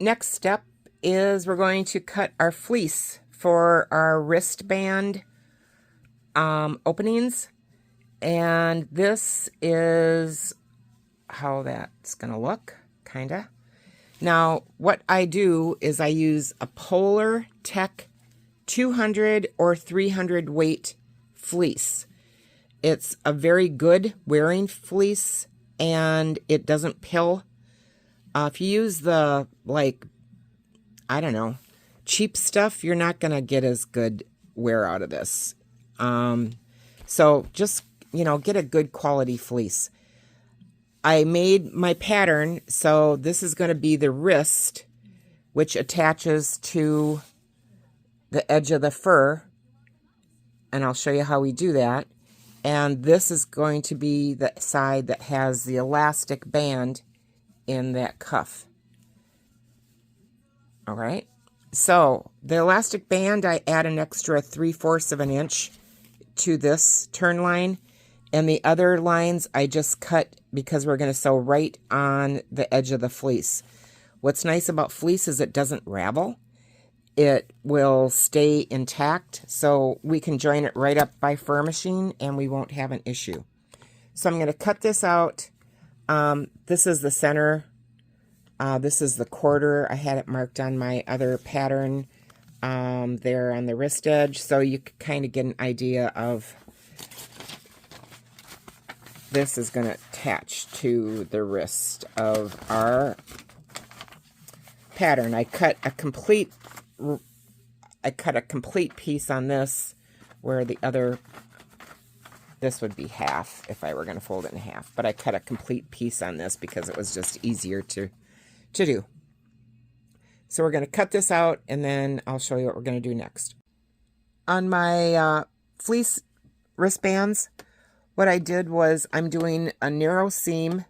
next step is we're going to cut our fleece for our wristband openings. And this is how that's going to look, kind of. Now, what I do is I use a Polar Tech 200 or 300 weight fleece. It's a very good wearing fleece, and it doesn't pill. If you use the, like, I don't know, cheap stuff, you're not going to get as good wear out of this. So just, you know, get a good quality fleece. I made my pattern, so this is going to be the wrist, which attaches to the edge of the fur, and I'll show you how we do that. And this is going to be the side that has the elastic band in that cuff. All right, so the elastic band, I add an extra 3/4 of an inch to this turn line, and the other lines I just cut because we're going to sew right on the edge of the fleece. What's nice about fleece is it doesn't ravel. It will stay intact, so we can join it right up by fur machine and we won't have an issue. So I'm going to cut this out. This is the center. This is the quarter. I had it marked on my other pattern there on the wrist edge, so you can kind of get an idea of this is going to attach to the wrist of our pattern. I cut a complete piece on this, where the other, this would be half if I were going to fold it in half, but I cut a complete piece on this because it was just easier to do. So we're going to cut this out, and then I'll show you what we're going to do next. On my fleece wristbands, what I did was I'm doing a narrow seam.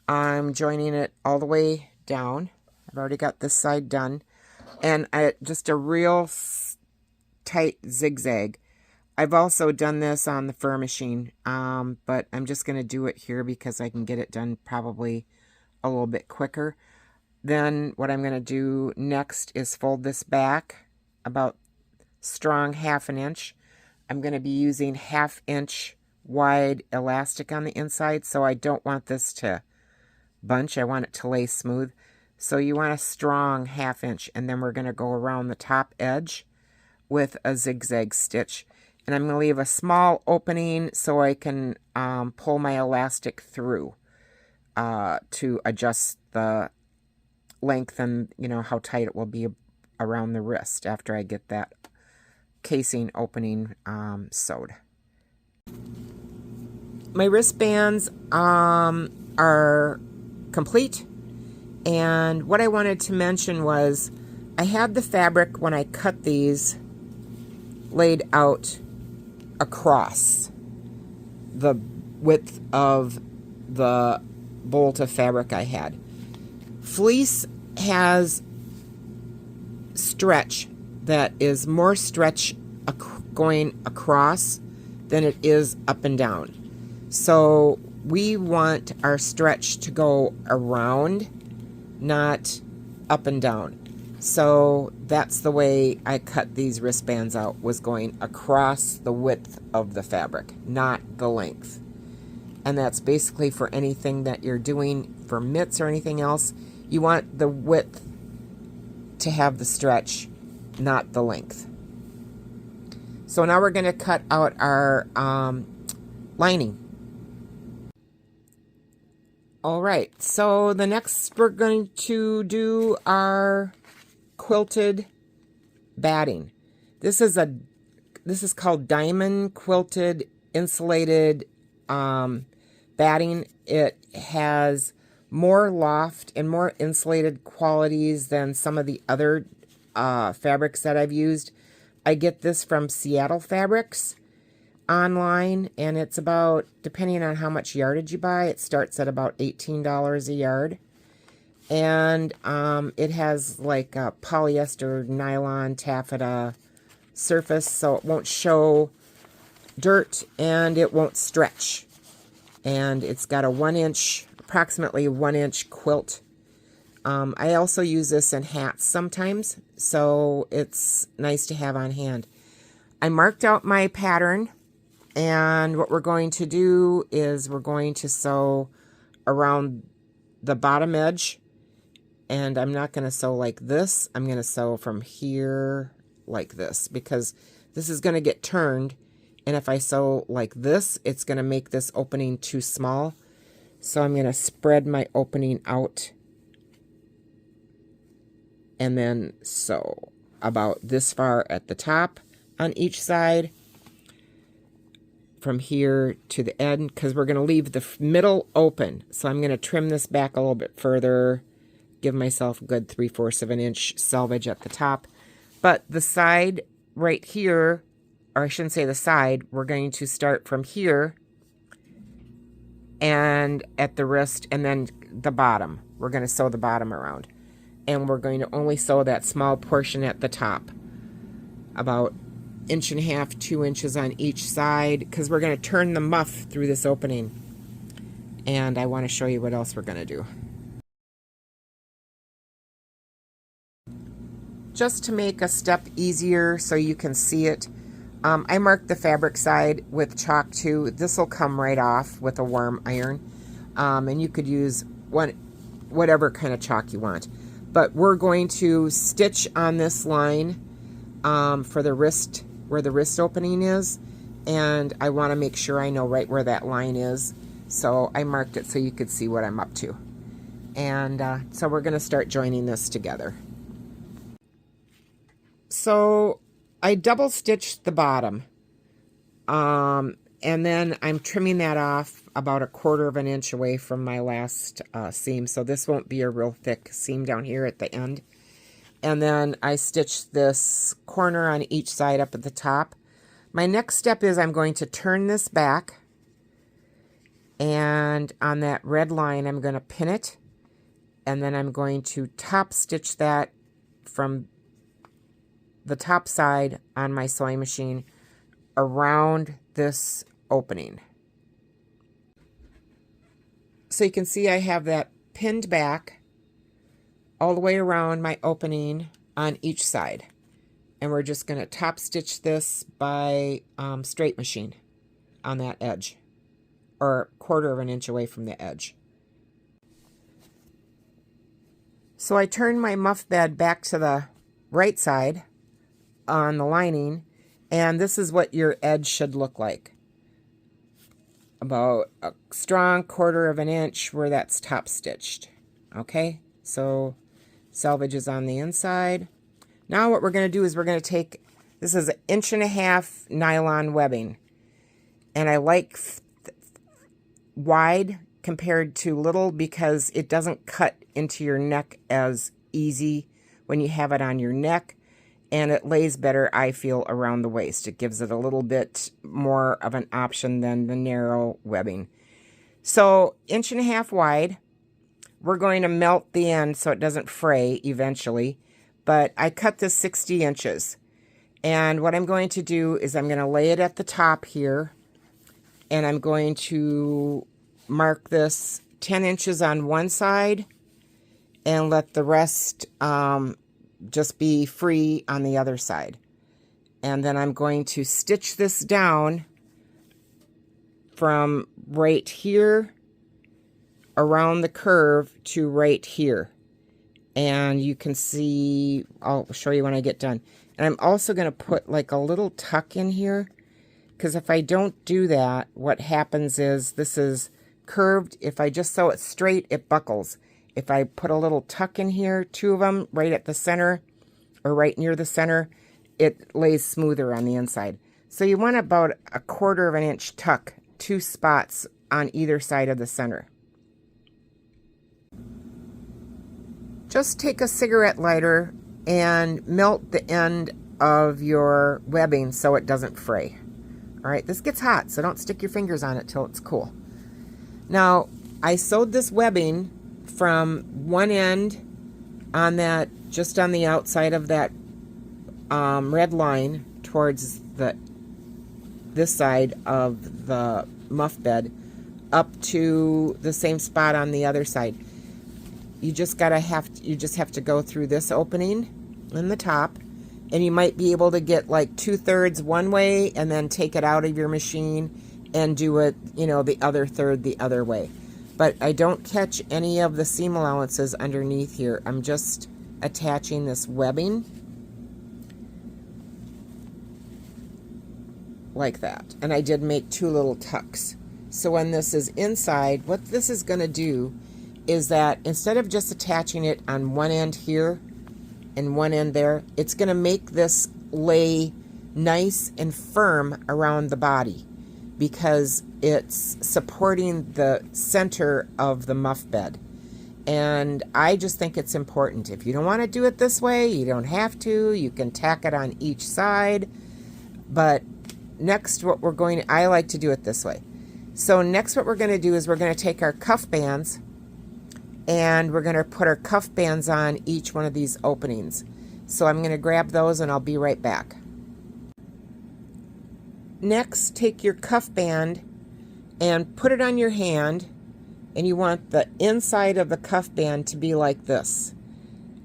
I'm joining it all the way down. I've already got this side done. And just a real tight zigzag. I've also done this on the fur machine, but I'm just going to do it here because I can get it done probably a little bit quicker. Then what I'm going to do next is fold this back about strong 1/2 inch. I'm going to be using 1/2 inch wide elastic on the inside, so I don't want this to bunch. I want it to lay smooth. So you want a strong 1/2 inch, and then we're going to go around the top edge with a zigzag stitch. And I'm going to leave a small opening so I can pull my elastic through to adjust the length and, you know, how tight it will be around the wrist after I get that casing opening sewed. My wristbands are complete, and what I wanted to mention was I had the fabric when I cut these laid out across the width of the bolt of fabric I had. Fleece has stretch that is more stretch going across than it is up and down. So we want our stretch to go around, not up and down. So that's the way I cut these wristbands out, was going across the width of the fabric, not the length. And that's basically for anything that you're doing for mitts or anything else. You want the width to have the stretch, not the length. So now we're going to cut out our lining. All right, so the next we're going to do our quilted batting. This is called diamond quilted insulated batting. It has more loft and more insulated qualities than some of the other fabrics that I've used. I get this from CRADLE Fabrics online, and it's about, depending on how much yardage you buy, it starts at about $18 a yard. And it has like a polyester, nylon, taffeta surface, so it won't show dirt and it won't stretch. And it's got a approximately 1 inch quilt I also use this in hats sometimes, so it's nice to have on hand. I marked out my pattern, and what we're going to do is we're going to sew around the bottom edge, and I'm not going to sew like this. I'm going to sew from here like this, because this is going to get turned, and if I sew like this, it's going to make this opening too small. So I'm going to spread my opening out and then sew about this far at the top on each side from here to the end, because we're going to leave the middle open. So I'm going to trim this back a little bit further, give myself a good 3/4 of an inch selvage at the top. But the side right here, or I shouldn't say the side, we're going to start from here and at the wrist, and then the bottom. We're going to sew the bottom around. And we're going to only sew that small portion at the top, about 1.5 to 2 inches on each side, because we're going to turn the muff through this opening. And I want to show you what else we're going to do. Just to make a step easier so you can see it, I marked the fabric side with chalk too. This will come right off with a warm iron, and you could use whatever kind of chalk you want. But we're going to stitch on this line for the wrist, where the wrist opening is, and I want to make sure I know right where that line is. So I marked it so you could see what I'm up to. And so we're going to start joining this together. So I double stitched the bottom, and then I'm trimming that off about 1/4 of an inch away from my last seam. So this won't be a real thick seam down here at the end. And then I stitched this corner on each side up at the top. My next step is I'm going to turn this back, and on that red line I'm going to pin it, and then I'm going to top stitch that from the top side on my sewing machine around this opening. So you can see I have that pinned back all the way around my opening on each side. And we're just going to top stitch this by straight machine on that edge, or 1/4 of an inch away from the edge. So I turn my muff bed back to the right side on the lining, and this is what your edge should look like. About a strong 1/4 of an inch where that's top stitched. Okay, so selvage is on the inside. Now what we're going to do is we're going to take, this is 1.5 inch nylon webbing, and I like wide compared to little because it doesn't cut into your neck as easy when you have it on your neck, and it lays better, I feel, around the waist. It gives it a little bit more of an option than the narrow webbing. So 1.5 inch wide. We're going to melt the end so it doesn't fray eventually, but I cut this 60 inches. And what I'm going to do is I'm going to lay it at the top here, and I'm going to mark this 10 inches on one side and let the rest just be free on the other side. And then I'm going to stitch this down from right here around the curve to right here. And you can see, I'll show you when I get done. And I'm also going to put like a little tuck in here, because if I don't do that, what happens is this is curved. If I just sew it straight, it buckles. If I put a little tuck in here, 2 of them right at the center or right near the center, it lays smoother on the inside. So you want about 1/4 of an inch tuck, 2 spots on either side of the center. Just take a cigarette lighter and melt the end of your webbing so it doesn't fray. All right, this gets hot, so don't stick your fingers on it till it's cool. Now, I sewed this webbing from one end on that, just on the outside of that red line towards this side of the muff bed, up to the same spot on the other side. you just have to go through this opening in the top, and you might be able to get like 2/3 one way and then take it out of your machine and do it, you know, the other third the other way. But I don't catch any of the seam allowances underneath here. I'm just attaching this webbing like that. And I did make 2 little tucks. So when this is inside, what this is going to do is that instead of just attaching it on one end here and one end there, it's going to make this lay nice and firm around the body because it's supporting the center of the muff bed. And I just think it's important. If you don't want to do it this way, you don't have to. You can tack it on each side. But next, I like to do it this way. So next what we're going to do is we're going to take our cuff bands and we're going to put our cuff bands on each one of these openings. So I'm going to grab those and I'll be right back. Next, take your cuff band and put it on your hand, and you want the inside of the cuff band to be like this.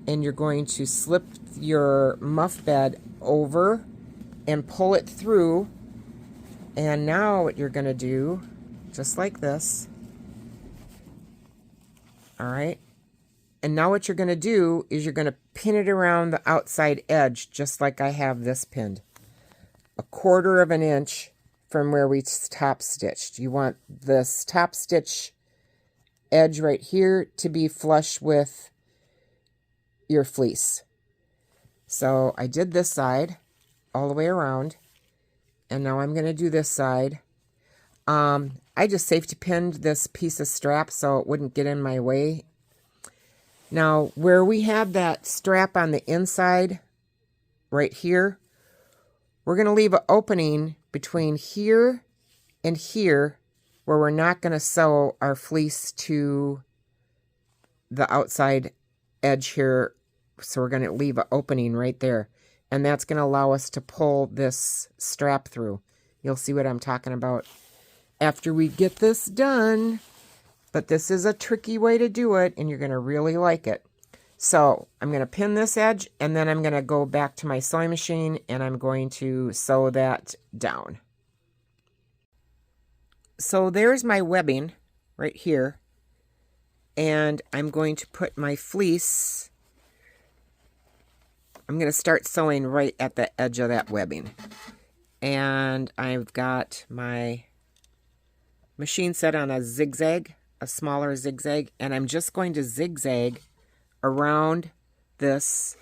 And you're going to slip your muff bed over and pull it through. And now what you're going to do, just like this. All right. And now what you're going to do is you're going to pin it around the outside edge, just like I have this pinned. 1/4 of an inch from where we top stitched. You want this top stitch edge right here to be flush with your fleece. So I did this side all the way around, and now I'm going to do this side. I just safety pinned this piece of strap so it wouldn't get in my way. Now, where we had that strap on the inside, right here, we're going to leave an opening between here and here where we're not going to sew our fleece to the outside edge here. So we're going to leave an opening right there. And that's going to allow us to pull this strap through. You'll see what I'm talking about after we get this done. But this is a tricky way to do it, and you're going to really like it. So I'm going to pin this edge, and then I'm going to go back to my sewing machine, and I'm going to sew that down. So there's my webbing right here, and I'm going to put my fleece. I'm going to start sewing right at the edge of that webbing. And I've got my machine set on a zigzag, a smaller zigzag, and I'm just going to zigzag around this,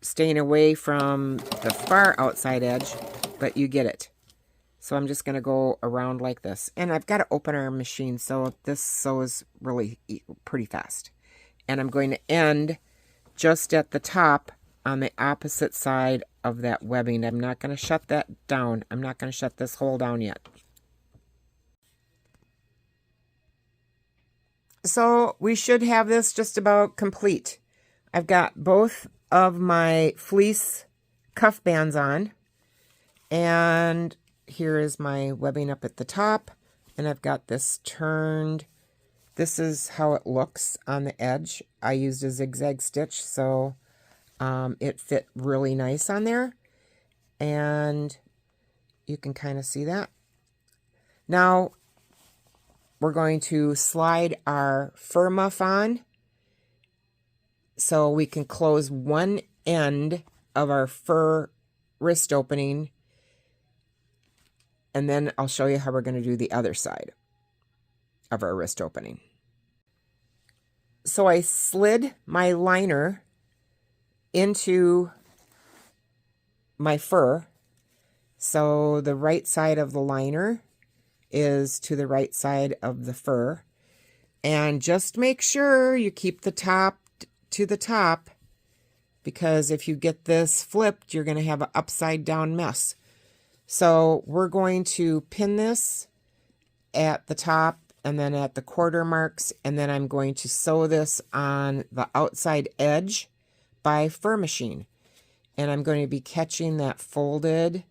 staying away from the far outside edge, but you get it. So I'm just going to go around like this. And I've got to open our machine, so this sews really pretty fast. And I'm going to end just at the top on the opposite side of that webbing. I'm not going to shut that down. I'm not going to shut this hole down yet. So we should have this just about complete. I've got both of my fleece cuff bands on, and here is my webbing up at the top, and I've got this turned. This is how it looks on the edge. I used a zigzag stitch, so it fit really nice on there, and you can kind of see that. Now we're going to slide our fur muff on so we can close one end of our fur wrist opening, and then I'll show you how we're going to do the other side of our wrist opening. So I slid my liner into my fur, so the right side of the liner is to the right side of the fur, and just make sure you keep the top to the top, because if you get this flipped, you're going to have an upside down mess. So we're going to pin this at the top and then at the quarter marks, and then I'm going to sew this on the outside edge by fur machine, and I'm going to be catching that folded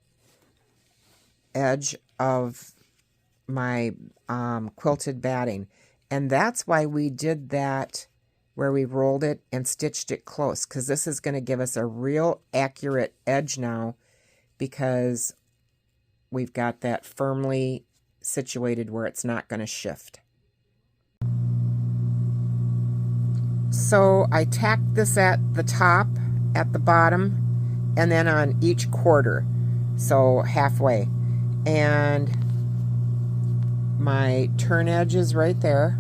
edge of my quilted batting. And that's why we did that where we rolled it and stitched it close, because this is going to give us a real accurate edge now, because we've got that firmly situated where it's not going to shift. So I tacked this at the top, at the bottom, and then on each quarter, so halfway. And my turn edge is right there,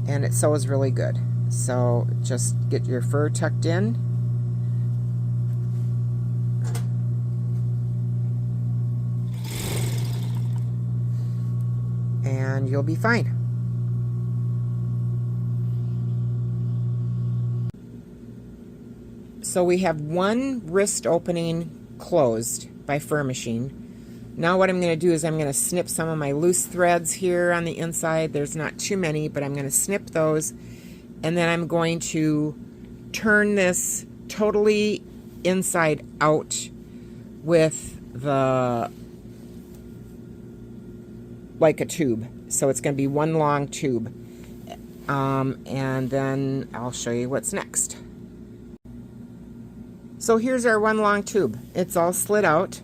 and it sews really good. So just get your fur tucked in, and you'll be fine. So we have one wrist opening closed by fur machine. Now what I'm going to do is I'm going to snip some of my loose threads here on the inside. There's not too many, but I'm going to snip those. And then I'm going to turn this totally inside out with like a tube. So it's going to be one long tube. And then I'll show you what's next. So here's our one long tube. It's all slid out.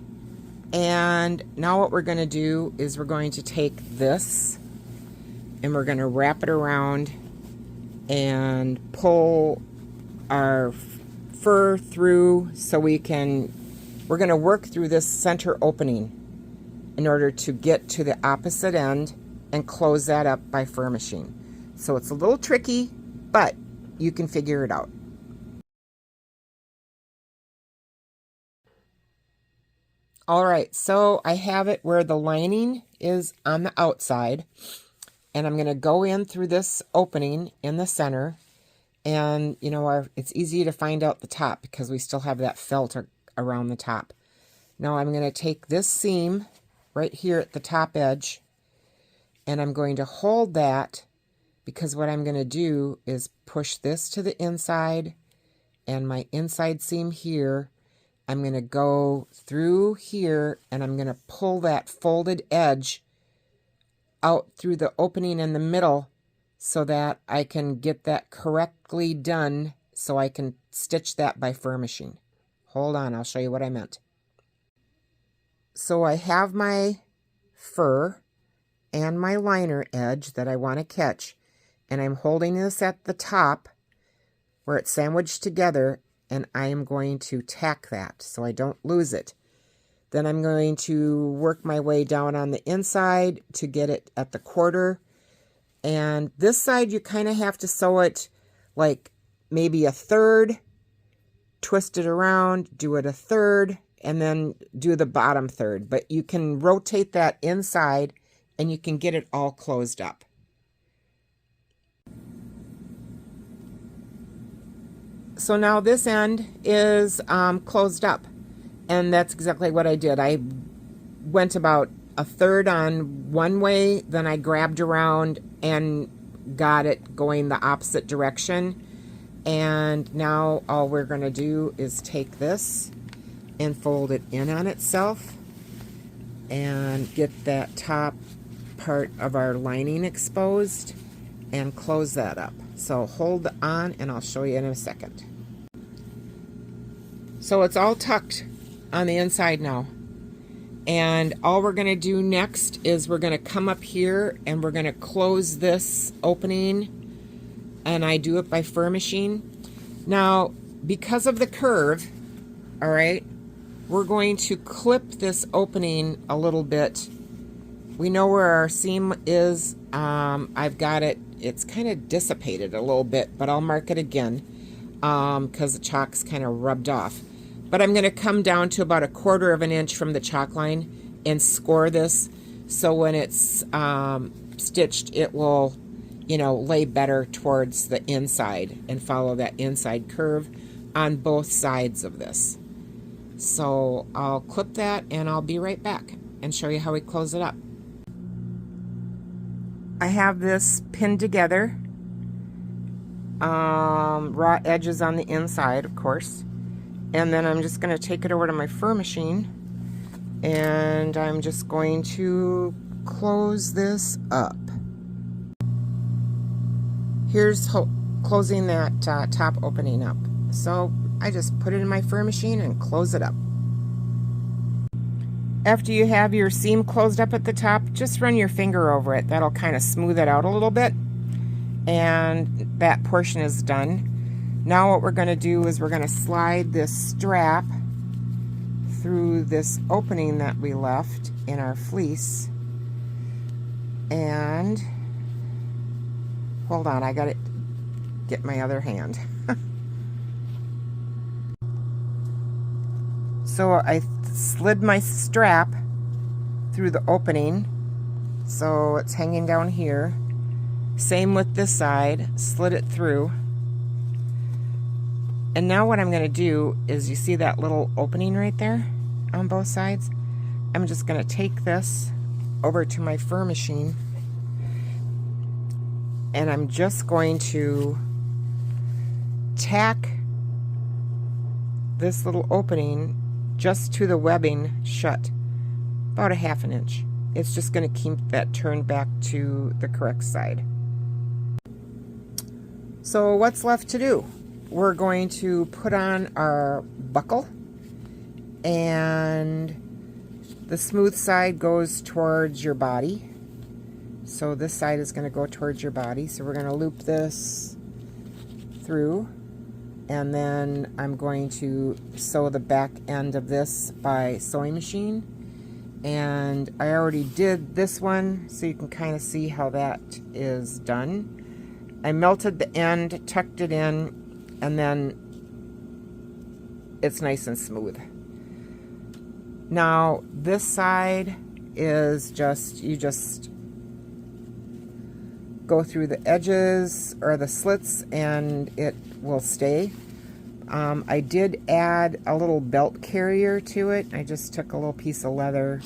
And now what we're going to do is we're going to take this and we're going to wrap it around and pull our fur through, so we're going to work through this center opening in order to get to the opposite end and close that up by fur machine. So it's a little tricky, but you can figure it out. All right, so I have it where the lining is on the outside, and I'm going to go in through this opening in the center, and you know, it's easy to find out the top because we still have that felt around the top. Now I'm going to take this seam right here at the top edge, and I'm going to hold that, because what I'm going to do is push this to the inside, and my inside seam here, I'm going to go through here, and I'm going to pull that folded edge out through the opening in the middle so that I can get that correctly done, so I can stitch that by fur machine. Hold on, I'll show you what I meant. So I have my fur and my liner edge that I want to catch, and I'm holding this at the top where it's sandwiched together, and I am going to tack that so I don't lose it. Then I'm going to work my way down on the inside to get it at the quarter. And this side you kind of have to sew it like maybe a third, twist it around, do it a third, and then do the bottom third. But you can rotate that inside and you can get it all closed up. So now this end is closed up, and that's exactly what I did. I went about a third on one way, then I grabbed around and got it going the opposite direction. And now all we're going to do is take this and fold it in on itself and get that top part of our lining exposed and close that up. So hold on and I'll show you in a second. So it's all tucked on the inside now. And all we're going to do next is we're going to come up here and we're going to close this opening. And I do it by fur machine. Now, because of the curve, all right, we're going to clip this opening a little bit. We know where our seam is. I've got it. It's kind of dissipated a little bit, but I'll mark it again because the chalk's kind of rubbed off. But I'm going to come down to about 1/4 of an inch from the chalk line and score this, so when it's stitched, it will, you know, lay better towards the inside and follow that inside curve on both sides of this. So I'll clip that and I'll be right back and show you how we close it up. I have this pinned together, raw edges on the inside, of course, and then I'm just going to take it over to my fur machine And I'm just going to close this up. Here's closing that top opening up. So I just put it in my fur machine and close it up. After you have your seam closed up at the top, just run your finger over it. That'll kind of smooth it out a little bit. And that portion is done. Now what we're going to do is we're going to slide this strap through this opening that we left in our fleece. And hold on, I gotta get my other hand. So I slid my strap through the opening, so it's hanging down here. Same with this side, slid it through. And now what I'm going to do is, you see that little opening right there on both sides? I'm just going to take this over to my fur machine, and I'm just going to tack this little opening just to the webbing shut, about 1/2 inch. It's just going to keep that turned back to the correct side. So what's left to do? We're going to put on our buckle, and the smooth side goes towards your body. So this side is going to go towards your body. So we're going to loop this through, and then I'm going to sew the back end of this by sewing machine. And I already did this one, so you can kind of see how that is done. I melted the end, tucked it in, and then it's nice and smooth. Now this side is you just go through the edges or the slits and it will stay. I did add a little belt carrier to it. I just took a little piece of leather,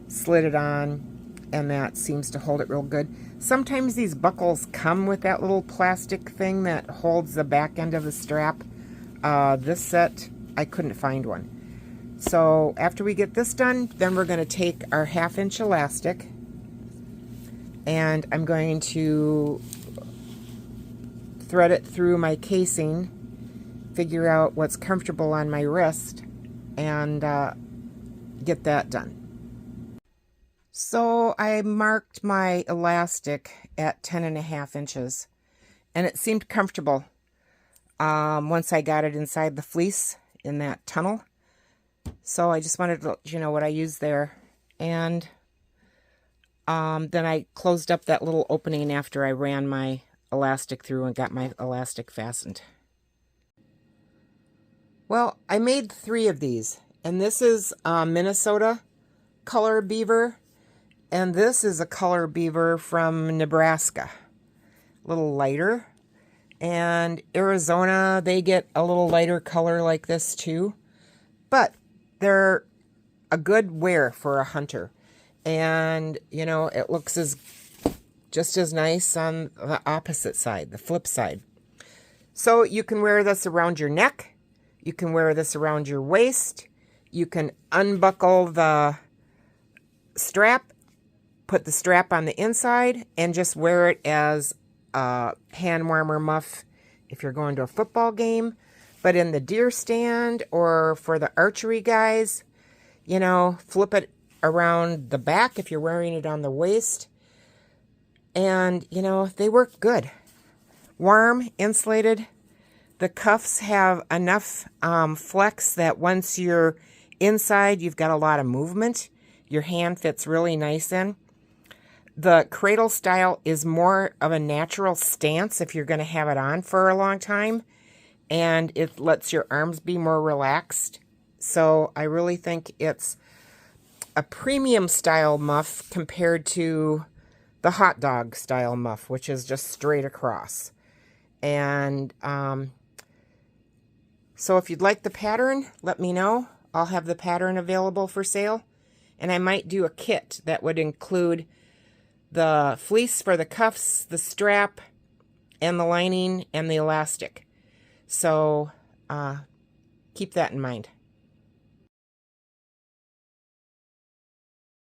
slid it on, and that seems to hold it real good. Sometimes these buckles come with that little plastic thing that holds the back end of the strap. This set, I couldn't find one. So after we get this done, then we're going to take our 1/2 inch elastic, and I'm going to thread it through my casing, figure out what's comfortable on my wrist, and get that done. So I marked my elastic at 10.5 inches, and it seemed comfortable once I got it inside the fleece in that tunnel. So I just wanted to let you know what I used there. And then I closed up that little opening after I ran my elastic through and got my elastic fastened. Well, I made 3 of these, and this is Minnesota color beaver, and this is a color beaver from Nebraska, a little lighter. And Arizona, they get a little lighter color like this too, but they're a good wear for a hunter. And you know, it looks just as nice on the opposite side, the flip side. So you can wear this around your neck, you can wear this around your waist, you can unbuckle the strap, put the strap on the inside, and just wear it as a hand warmer muff if you're going to a football game. But in the deer stand or for the archery guys, you know, flip it around the back if you're wearing it on the waist. And, you know, they work good. Warm, insulated. The cuffs have enough flex that once you're inside, you've got a lot of movement. Your hand fits really nice in. The cradle style is more of a natural stance if you're going to have it on for a long time. And it lets your arms be more relaxed. So I really think it's a premium style muff compared to the hot dog style muff, which is just straight across. And so if you'd like the pattern, let me know. I'll have the pattern available for sale. And I might do a kit that would include the fleece for the cuffs, the strap, and the lining, and the elastic. So keep that in mind.